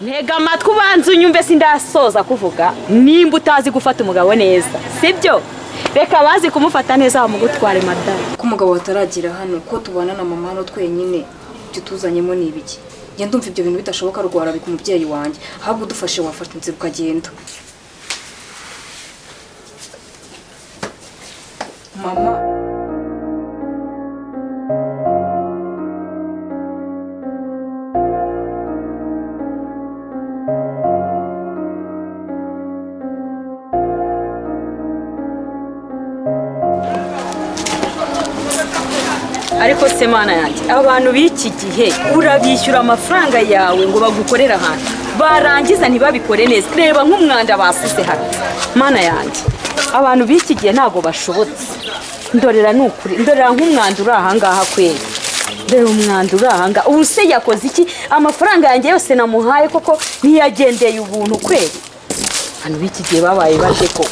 ntega amatwi ubanza unyumve sindasoza kuvuga nimba utazi gufata umugabo neza sibyo reka bazi kumufata neza bamugutware madame ko umugabo wataragira hano ko tubana na mama hano twenyine tutuzanyemo n'ibiki njye ndumva ibyo bintu bidashoboka rwara bika umubyeyi wanjye ahubwo udufashe wafata inzira ukagenda mama ariko se mana yanjye abantu b'iki gihe urabishyura amafaranga yawe ngo bagukorera ahantu barangiza ntibabikore neza reba nk'umwanda basize hano mana yanjye abantu b'iki gihe ntabwo bashobotse ndorera nukuri ndorera nk'umwanda uri ahangaha kweri dore umwanda uri ahangaha ubu se yakoze iki amafaranga yanjye yose namuhaye koko ntiyagendeye ubuntu kweri abantu b'iki gihe babaye bate koko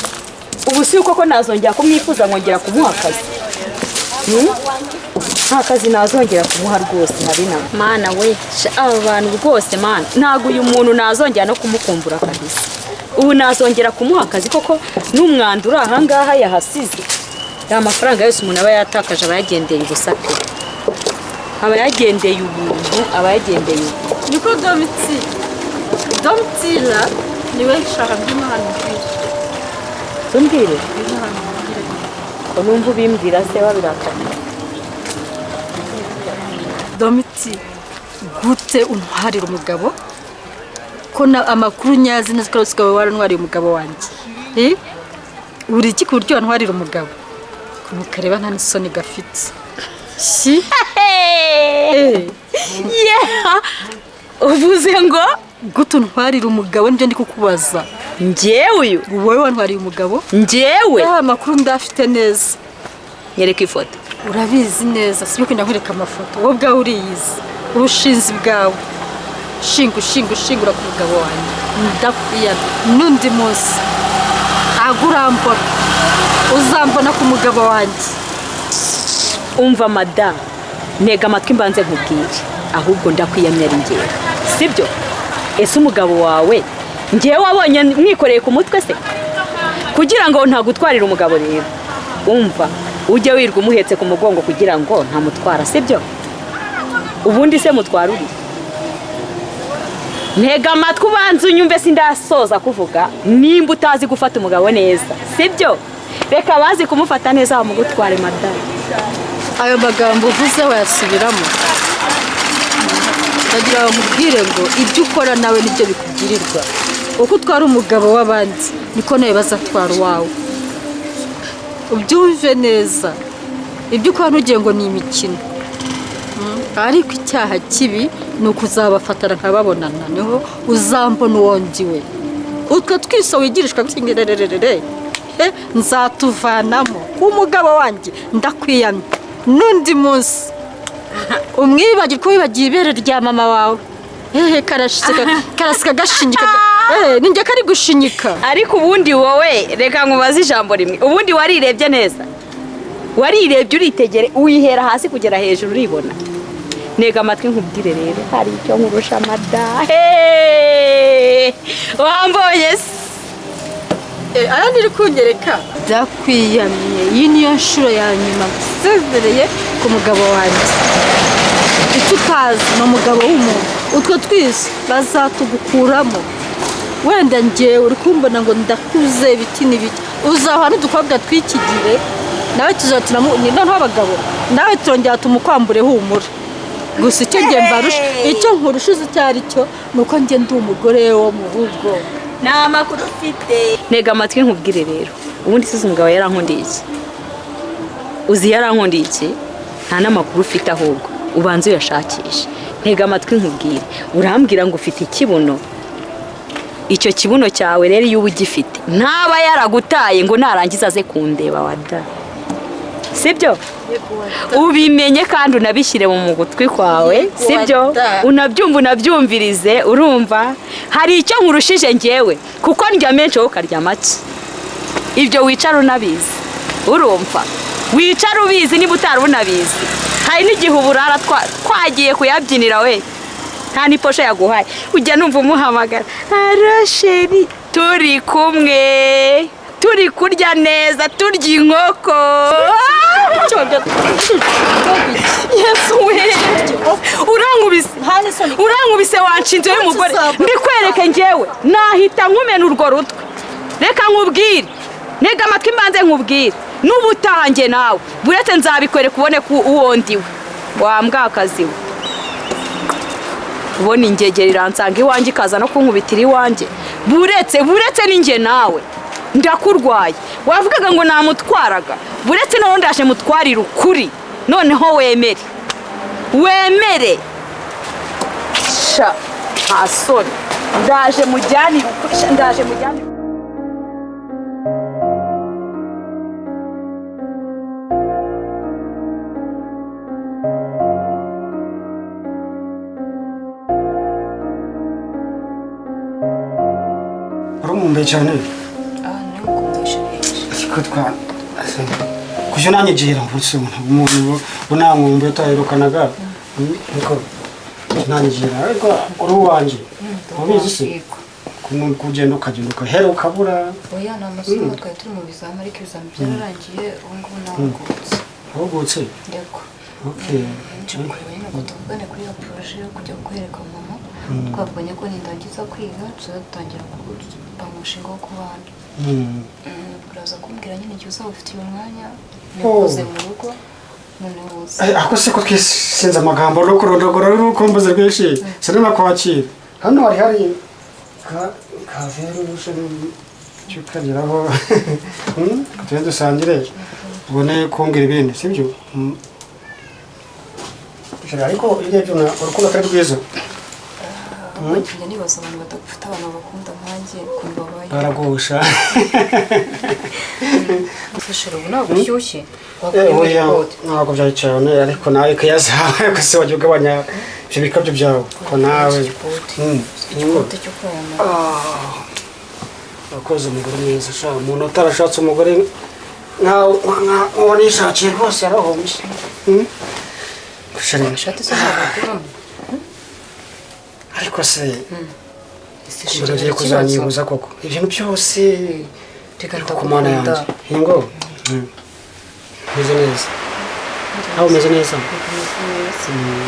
ubu si koko nazongera kumwifuza nkongera kumuha akazi nta kazi nazongera kumuha rwose habina mana we aba bantu rwose mana ntabwo uyu muntu nazongera no kumukumbura kabisa ubu nazongera kumuha akazi koko n'umwanda uri ahangaha yahasize ya mafaranga yose umuntu aba yatakaje aba yagendeye ubusa pe aba yagendeye ubuntu aba yagendeye ubuntu niko domitira niwe nshaka by'imana tumbwire ko numva ubimbwira se wabirakanye domiti gute untwarira umugabo ko amakuru nyazi neza ko usigaye warantwariye umugabo wanjye uri iki ku buryo wantwarira umugabo mukareba nta n'isoni gafite si uvuze ngo gute untwarira umugabo nibyo ndi kukubaza njyewe uyu wowe wantwariye umugabo njyewe amakuru ndafite neza nyereka ifoto urabizi neza si yuko ndakwereka amafoto wowe ubwawe uriyizi urushinzi bwawe ushingura ku mugabo wanjye ndakwiyana n'undi munsi ntabwo urambona uzambona ku mugabo wanjye umva madamu ntega amatwi mbanze nkubwire ahubwo ndakwiyamye ari njyewe sibyo ese umugabo wawe njyewe wabonye mwikoreye ku mutwe se kugira ngo ntagutwarire umugabo rero umva ujye wirwa umuhetse ku mugongo kugira ngo ntamutwara sibyo ubundi se mutwara uri ntega amatwi ubanza unyumve sindasoza kuvuga nimba utazi gufata umugabo neza sibyo reka bazi kumufata neza bamugutware madame ayo magambo uvuze wayasubiramo ndagira ngo mubwire ngo ibyo ukora nawe nibyo bikugirirwa uko utwara umugabo w'abandi niko nawe bazatwara uwawe ubyumve neza ibyo ukora ntugiye ngo ni imikino ariko icyaha kibi ni ukuzabafatana nkababonana niho uzambona uwondiwe utwo twiso wigirishwa gusingerererere nzatuvanamo umugabo wanjye ndakwiyamye n'undi munsi umwibagirwa ko wibagiye ibere rya mama wawe karasika gashinyika ninjye kari gushinyika ariko ubundi wowe reka nkubaze ijambo rimwe ubundi warirebye neza warirebye uritegere uyihera hasi kugera hejuru uribona ntega amatwi nkubwire rero hari icyo nkurusha madahe wambonye se aya ndiri kunyereka ndakwiyamye iyi niyo nshuro ya nyuma nsezereye ku mugabo wanjye icyo utazi ni umugabo w'umuntu utwo twese bazatugukuramo wenda njyewe uri kumbona ngo ndakuze ibiti n'ibiti uzahora n'udukobwa tw'ikigire nawe tuzatuna noneho abagabo nawe turongera tumukwambure humura gusa icyo njye mbarusha icyo nkurushize icyo ari cyo ni uko njye ndi umugore wo mu rugo nta makuru ufite ntega amatwi nkubwire rero ubundi size umugabo yarankundiye iki uzi yarankundiye iki nta n'amakuru ufite ahubwo ubanza uyashakisha ntega amatwi nkubwire urambwira ngo ufite ikibuno icyo kibuno cyawe rero iyo uba ugifite ntaba yaragutaye ngo narangiza aze kundeba wada sibyo ubimenye kandi unabishyire mu gutwi kwawe sibyo unabyumva unabyumvirize urumva hari icyo nkurushije njyewe kuko ndya menshi wowe ukarya make ibyo wicara unabizi urumva wicara ubizi niba utari unabizi hari n'igihe uburara twagiye kuyabyinira we nta niposha yaguhaye ujya numva umuhamagara arasheri turi kumwe turi kurya neza turya inkoko Yesu we urankubise wanshinze y'umugore mbikwereke njyewe nahita nkumena urwo rutwe reka nkubwire ntega amatwi mbanze nkubwire n'ubutange nawe buretse nzabikwereka ubone ko uwo ndiwe wambwakazi we ubona ingegera iransanga iwanjye ikaza no kunkubitira iwanjye buretse ninjye nawe ndakurwaye wavugaga ngo namutwaraga buretse naho ndaje mutwarira ukuri noneho wemere sha ntasoni ndaje mujyanira ukuri ndaje mujyanira Rumumbe cyane kutwa kujo nanye jira mvutse umuntu bunamwumbe tayirukanaga niko nanye jira ariko uruwanje ubizi se kugenda ukagenda hera ukabura oya na masomo twari turi mu bizama ariko ibizama byararangiye ubu nagutse yego okay ngo tuvugane kuri iyo projet yo kujya kwereka mama twavuganye ko nindangiza kwiga tuzatangira umushinga wo kubana uraza kumbwira nyine igihe uzaba ufitiye umwanya nikoze mu rugo noneho ako se ko twisinze amagambo no kurondogora n'urukumbuzi rwinshi sinema kwakira hano hari kaveru cyukageraho tugende dusangire ubone kumbwira ibindi sibyo ariko iyo byo urukundo atari rwiza njya nibaza abantu badafite abantu bakunda nkanjye ukuntu babaye baragusha ufashira ubu ntabwo ushyushye ntabwo byari cyane ariko nawe kayazawe ariko se wajya ugabanya ibyo bikabyo byawe ko nawe igipote cyo kwamara wakoze umugore mwiza sha umuntu utarashatse umugore nkaho nishakiye rwose yarahombye shati se ntabwo ariko se ugiye kuzanyibuza koko ibintu byose ku mana yanjye ngo umeze neza nawe umeze neza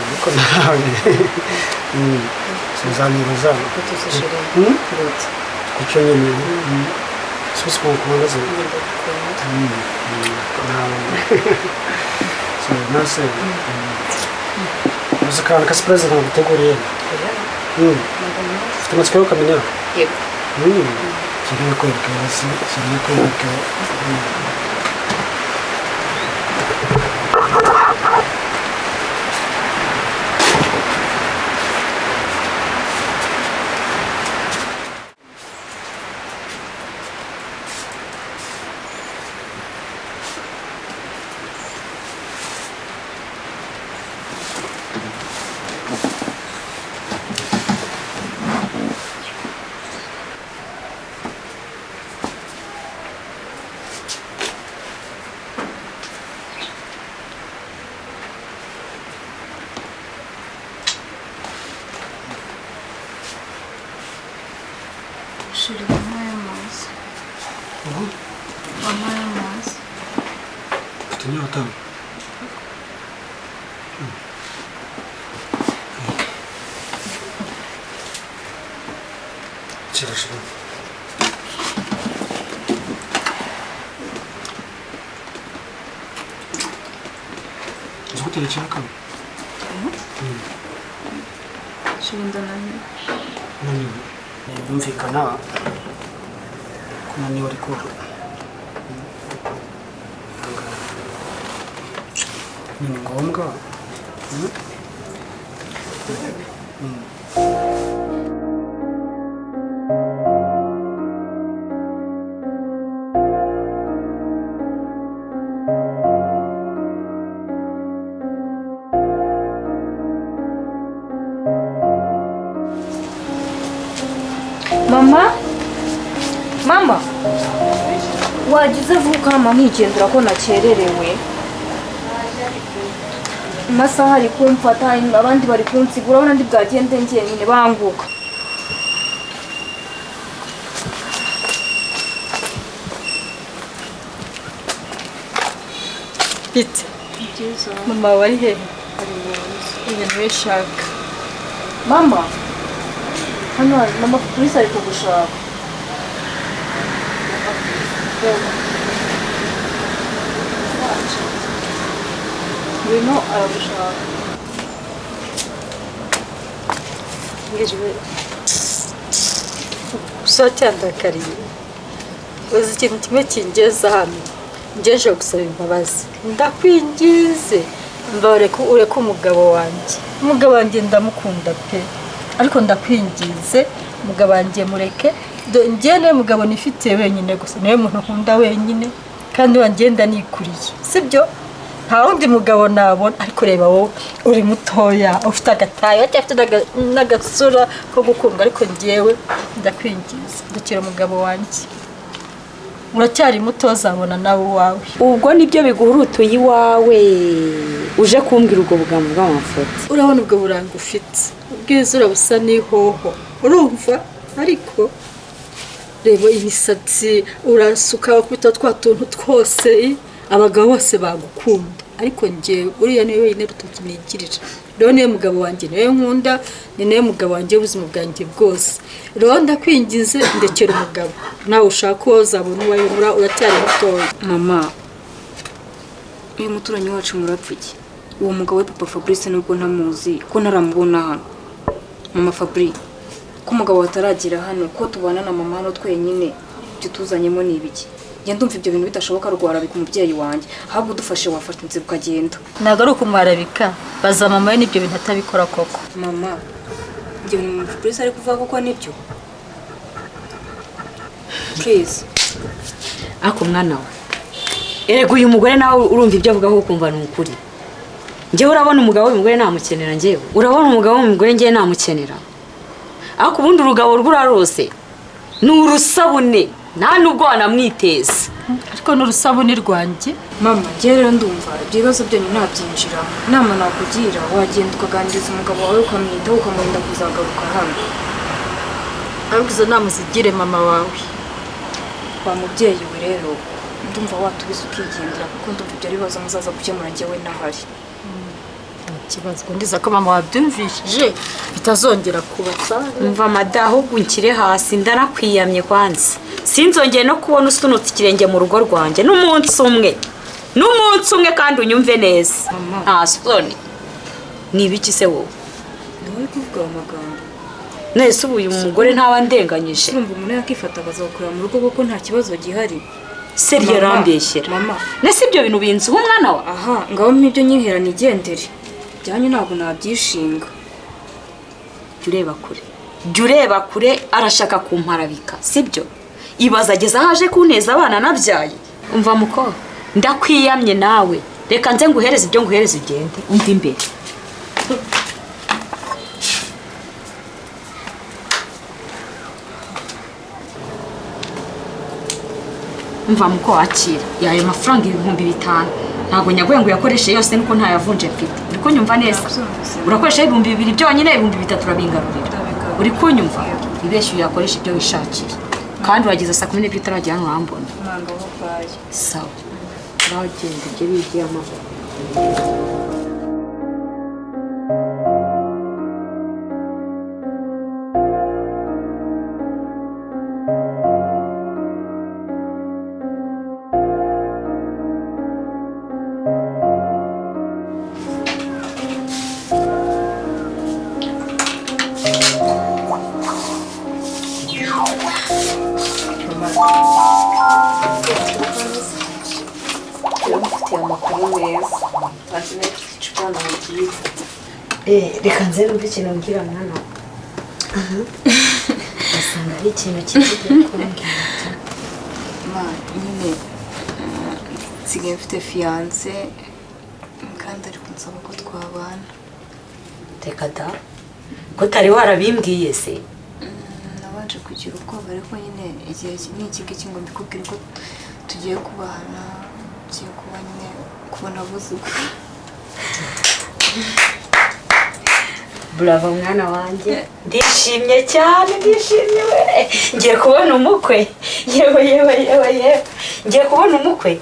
ariko nawe uzanyibuza kucyo nyine sibisi ko kubangaza nase uzi akantu ka surprise naguteguriye ufite amatsiko yo ukamenya yego kigiye kwereka hasi kigiye kwereka Shuri amazi. Amazi. Tunyota. Чираши. Згодом чакам. Shirinda nani. Yumvikana kunaniwe ariko ni ngombwa Mama, wagize vuba ukama nkigendera ko nakererewe. amasaha ari kumfata abandi bari kunsigura urabona ndi bwagende ngiye nyine banguka bite mama wari he ibintu bishaka mama hano mama polisi ari kugushaka ngwino aragushaka ngejwe usatandakariye uzi ikintu kimwe kingeza hano ngeje gusaba imbabazi ndakwingize mbareko ureko umugabo wanjye ndamukunda pe ariko ndakwingize umugabo wanjye mureke njye mugabo nifitiye wenyine gusa niwe muntu nkunda wenyine kandi wangenda nikuriye sibyo nta wundi mugabo nabona ariko reba wowe uri mutoya ufite agatayo cyafite n'agasura ko gukundwa ariko njyewe ndakwingiza ndakira umugabo wanjye uracyari muto zabona nawe wawe ubwo nibyo biguhurutuye iwawe uje kumbwira ubwo bugambo bw'amafoto urabona ubwo buranga ufite ubwiza urabusa n'ihoho urumva ariko reba imisatsi urasuka wakubita twa tuntu twose abagabo bose bagukunda ariko njyewe uriya niwe wenyine rutoki nigirira rero niwe mugabo wanjye niwe nkunda ni niwe mugabo wanjye ubuzima bwanjye bwose rero ndakwingize ndekera umugabo nawe ushaka uwo uzabona uwayobora uracyari mutoya mama uyu muturanyi wacu murapfuki uwo mugabo we papa Fabrice nubwo ntamuzi ko ntaramubona hano mama Fabrice ko umugabo ataragira hano ko tubana na mama hano twenyine ibyo tuzanyemo ni ibiki njye ndumva ibyo bintu bidashoboka rwarabika umubyeyi wanjye ahubwo udufashe wafata inzira ukagenda ntabwo ari ukumwarabika baza mama we n'ibyo bintu atabikora koko mama ibyo bintu mama Fabrice ari kuvuga koko nibyo please ako mwana we erega uyu mugore nawe urumva ibyo avuga ko kumva ni ukuri njyewe urabona umugabo w'umugore namukenera njyewe urabona umugabo w'umugore njyewe namukenera ariko ubundi urugabo rw'urarose ni urusabune nta nubwo wanamwiteza ariko n'urusabune rwanjye mama njye rero ndumva ibyo bibazo byanyu ntabyinjiramo inama nakugira wagenda ukaganiriza umugabo wawe ukamwitaho ukamurinda kuzagaruka hano ariko izo nama zigire mama wawe wa mubyeyi we rero ndumva watubiza ukigendera kuko ndumva ibyo bibazo muzaza gukemura njyewe nahari ikibazo ndiza ko mama wabyumvishije bitazongera kubasa umva madaho gunkire hasi ndanakwiyamye kwanza sinzongeye no kubona usunutse ikirenge mu rugo rwanjye n'umunsi umwe kandi unyumve neza nta soni ni ibiki se wowe ndabona kuvuga amagambo nese ubu uyu mugore ntaba ndenganyije urumva umuntu yakifata akazakorera mu rugo kuko nta kibazo gihari seriye arambeshyera mama nese ibyo bintu binzi umwana wa aha ngaho n'ibyo nyihera nigendere byanyu ntabwo nabyishinga jya ureba kure arashaka kumparabika sibyo ibaza ageze aho aje kuneza abana nabyaye umva muko ndakwiyamye nawe reka nze nguhereze ibyo nguhereze ugende umva imbere umva muko wakira yayo mafaranga 5,000 ntabwo nyaguye ngo yakoreshe yose nuko ntayavunje mfite uri kunyumva neza urakoresha 2,000 byonyine 3,000 urabingarurira uri kunyumva ibeshyu yakoresha ibyo wishakira kandi wageze saa 10 utarajya hano urambona ntabwo babaye sawa uragenda ujye wigiye amahoro reka nze numva ikintu mbwira mwana asanga ari ikintu kigiye kumbwira nyine nsigaye mfite fiyanse kandi ari kunsaba ko twabana reka da ko utari warabimbwiye se nabanje kugira ubwoba ariko nyine igihe ni iki ngiki ngo mbikubwire ko tugiye kubana tugiye kuba nyine kubona abuzukuru Bravo mwana wanjye. Ndishimye cyane, ndishimye we. Ngiye kubona umukwe. Yewe. Ngiye kubona umukwe.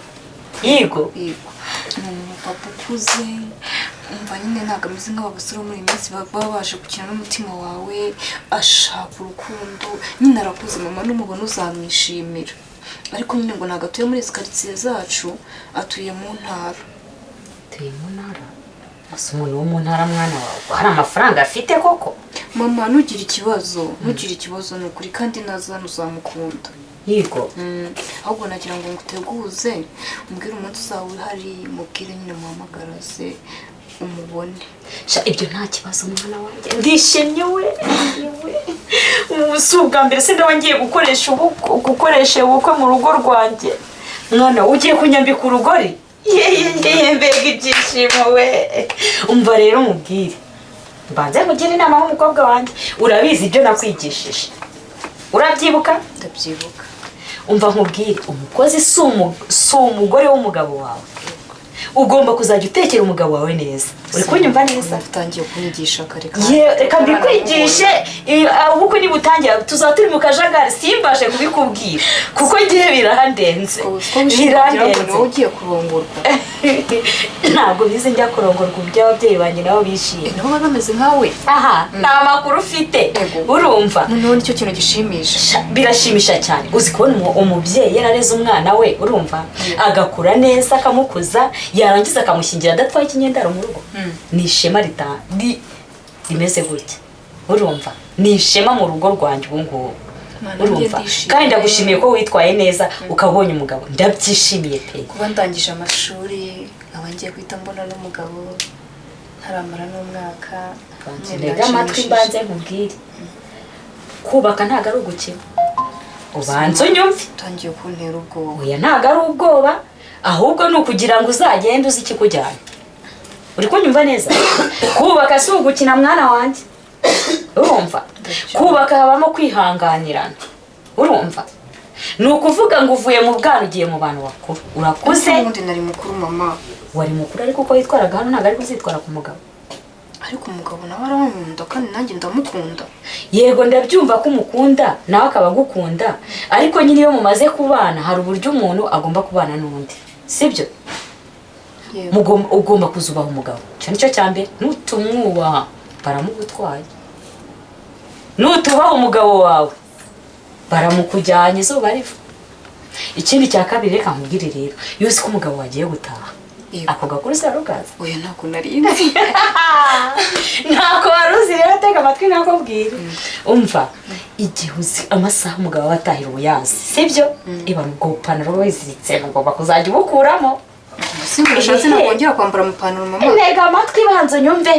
Yego. Papa ukuze umva nyine ntabwo ameze nk'abasore muri iyi minsi baba baje gukina n'umutima wawe ashaka urukundo nyine arakuze mama n'umubona uzamwishimira ariko nyine ngo ntabwo atuye muri izi karitsiye zacu atuye mu ntara. Atuye mu ntara? Asa umuntu wo mu ntara mwana wawe hari amafaranga afite koko? Mama ntugire ikibazo ni ukuri kandi naza hano uzamukunda. Yego. Ahubwo nagira ngo nguteguze umbwire umunsi uzaba uhari mubwire nyine muhamagaraze umubone. Ibyo nta kibazo mwana wanjye. Ndishimye we. Si ubwa mbere se ndaba ngiye gukoresha ubukwe mu rugo rwanjye. Mwana ugiye kunyambika urugori? Mbega ibyishimo we. Umva rero mubwire. Mbanze kugira inama w'umukobwa wanjye. Urabizi ibyo nakwigishije. Urabyibuka? Ndabyibuka. Umva nkubwire umukozi si umugore w'umugabo wawe. Ugomba kuzajya utekera umugabo wawe neza. Uri kunyumva neza? Utangiye kunyigisha kare. Reka mbikwigishe ubukwe nibutangira tuzaturi mu kajagari simbashe kubikubwira kuko ngiye birahandenze. Birahandenze. Ugiye kurongorwa. Ntabwo bize njya kurongorwa by'ababyeyi banjye nabo bishimye. Nabo baba bameze nkawe. Aha, nta makuru ufite. Urumva? Noneho nicyo kintu gishimisha. Birashimisha cyane. Uzi kubona umubyeyi yarareze umwana we, urumva? Agakura neza akamukuza, yarangiza akamushyingira adatwaye ikinyendaro mu rugo. Ni ishema rimeze gutya. Urumva? Ni ishema mu rugo rwanjye ubu ngubu. Urumva? Kandi ndagushimiye ko witwaye neza ukabonye umugabo. Ndabyishimiye pe. Kuba ndangije amashuri nkaba ngiye guhita mbona n'umugabo ntaramara n'umwaka. Ntega amatwi mbanze nkubwire. Kubaka ntago ari ugukina. Ubanza unyumve. Utangiye kuntera ubwoba. Oya ntago ari ubwoba. Ahubwo ni ukugira ngo uzagende uzi ikikujyana. Uri kunyumva neza? Kubaka si ugukina mwana wanjye. Urumva? Kubaka habamo kwihanganirana. Urumva? Ni ukuvuga ngo uvuye mu bwana ugiye mu bantu bakuru. Urakuze. Ubundi nari mukuru mama. Wari mukuru ariko uko yitwaraga hano ntabwo ari kuzitwara ku mugabo. Ariko umugabo nawe arankunda kandi nanjye ndamukunda. Yego ndabyumva ko umukunda nawe akaba agukunda ariko nyine iyo mumaze kubana hari uburyo umuntu agomba kubana n'undi. Sibyo? Ugomba kuzubaha umugabo. Cyo nicyo cyambere nutumwubaha baramugutwaye. Nutubaha umugabo wawe baramukujyanye izuba riva. Ikindi cya kabiri reka nkubwire rero yose ko umugabo wagiye gutaha. Ako gakuru sarugaza. Oya ntabwo narinzi. Ntako waruzi rero tega amatwi nakubwira. Umva igihe uzi amasaha umugabo watahira ubuyazi. Sibyo? Iba ubwo panaro wiziritse ngomba kuzajya ubukuramo. Singashatse nakongera kwambara amapantaro mama. Ntega amatwi banzo nyumve.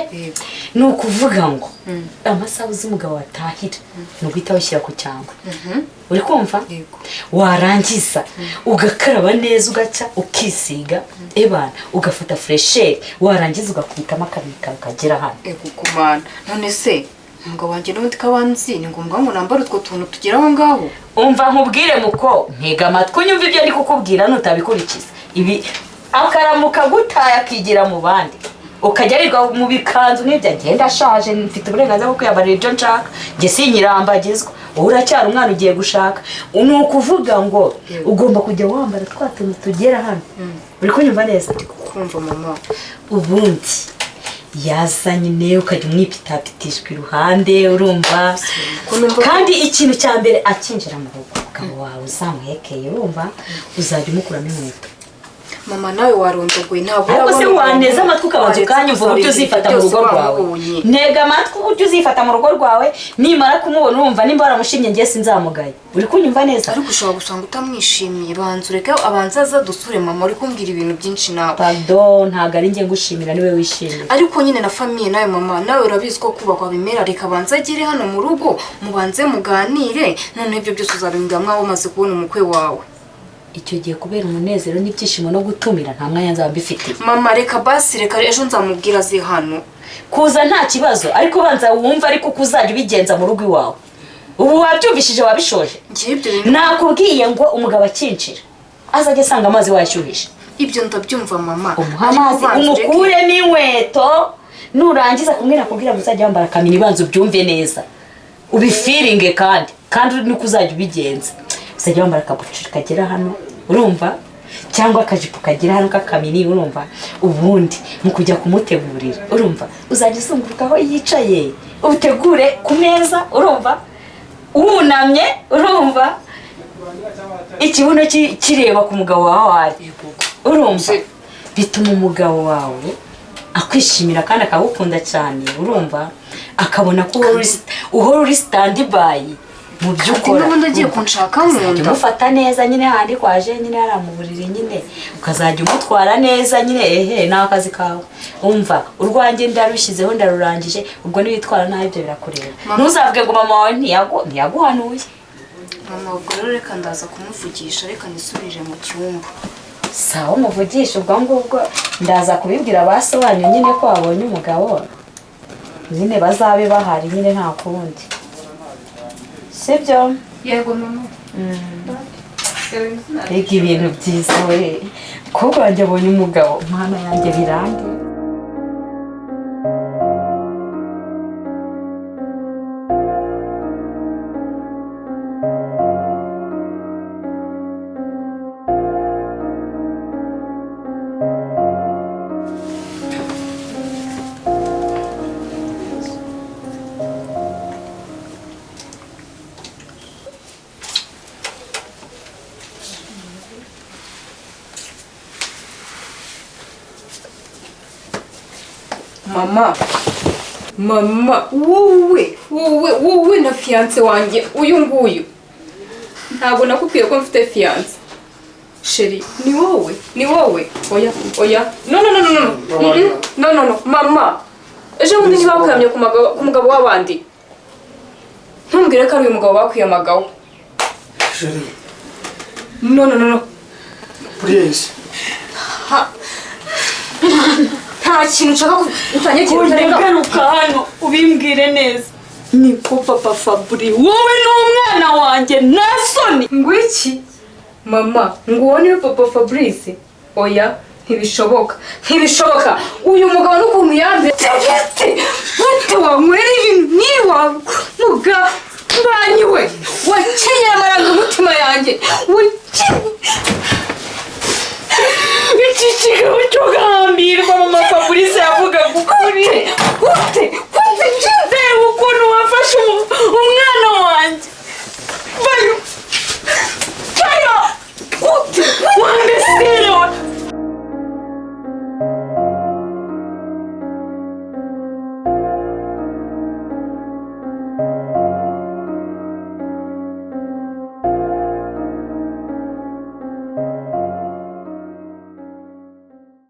Ni ukuvuga ngo amasaha z'umugabo watahira no guhita wishyira ku cyangwa. Uri kumva? Warangiza ugakaraba neza ugaca ukisiga ebana ugafata fresher warangiza ugakwitamo akabika kagera hano. Kumana none se umugabo wanjye n'undi kabanzi ni ngombwa ngo nambare utwo tuntu tugera aho ngaho. Umva nkubwire muko ntega amatwi unyumva ibyo ndi kukubwira nutabikurikiza. Ibi akaramuka gutaye akigira mu bandi ukajya wirirwa mu bikanzu n'ibyo agenda ashaje mfite uburenganzira bwo kwiyambarira ibyo nshaka njye sinyirambagizwa uracyari umwana ugiye gushaka. Ni ukuvuga ngo ugomba kujya wambara twa tuntu tugera hano. Uri kunyumva neza? Kumva mama. Ubundi yazanye ne ukajya umwipitapitishwa iruhande urumva. Kandi ikintu cya mbere akinjira mu rugo ukaba wawe uzamuhekeye urumva uzajya umukuramo inkweto. Mama nawe warondogoye ntabwo ariko se waneza amatwi ukabanza ukanyumva uburyo uzifata mu rugo rwawe. Ntega amatwi uburyo uzifata mu rugo rwawe nimara kumubona urumva nimba waramushimye ngiye sinzamugaye. Uri kunyumva neza? Ariko ushobora gusanga utamwishimiye banza ureke abanza aza dusure mama uri kumbwira ibintu byinshi nawe. Pardon ntago ari ngiye ngushimira niwe wishimiye. Ariko nyine na famille nawe mama nawe urabizi ko kubakwa bimera reka abanza agire hano mu rugo mubanze muganire none ibyo byose uzabimbwira mwaho maze kubona umukwe wawe. Icyo gihe kubera umunezero n'ibyishimo no gutumira nta mwanya nzaba mbifite. Mama reka basi reka ejo nzamubwira azi hano. Kuza nta kibazo ariko banza wumva ariko kuzajya ubigenza mu rugo iwawe. Ubu wabyumvishije wabishoje. Nakubwiye ngo umugabo akinjira azajya asanga amazi washyuhisha. Ibyo ndabyumva mama. Amazi umukure n'inkweto nurangiza kumwira kubwira muzajya wambara kamini ibanza ubyumve neza ubifiringe kandi nuko uzajya ubigenza uzajya wambara akabucuri kagera hano urumva cyangwa akajipo kagera hano kakamini urumva ubundi mu kujya kumutegurira urumva uzajya uzunguruka aho yicaye utegure ku meza urumva wunamye urumva ikibuno kireba ku mugabo wawe urumva bituma umugabo wawe akwishimira kandi akagukunda cyane urumva akabona ko uhora uri standby mu by'ukora n'ubundi agiye kunshaka nkunda umufata neza nyine handi kwaje nyine hari mu buriri nyine ukazajya umutwara neza nyine nawe akazi kawe umva urwanjye ndarushyizeho ndarurangije ubwo niwitwara nabi ibyo birakureba ntuzavuge ngo mama wawe ntiyaguhanuye mama ubwo rero reka ndaza kumuvugisha reka nisubire mu cyumba sawa umuvugisha ubwo ngubwo ndaza kubibwira abasobanyu nyine ko wabonye umugabo nyine bazabe bahari nyine nta kundi sibyo yego mama rega ibintu byiza we kuko wanjye abonye umugabo mwana yanjye birange mama wowe na fiance wanjye uyu nguyu ntabwo nakubwiye ko mfite fiance sheri ni wowe oya no mama ejo bundi ntibakwiyamye ku mugabo w'abandi ntumbwire ko ari uyu mugabo bakwiyamagaho sheri no please nta kintu nshaka utanyegera ugaruka hano ubimbwire neza niko papa Fabri wowe n'umwana wanjye nasoni ngwiki mama nguwo niwe papa Fabrice oya ntibishoboka uyu mugabo n'ukuntu yambaye ute wanywera ibintu niwa mugambanyiwe wakenyeye amarangamutima yanjye iki kigabo cyo gahambirwa mama Fabrice yavugaga ukuri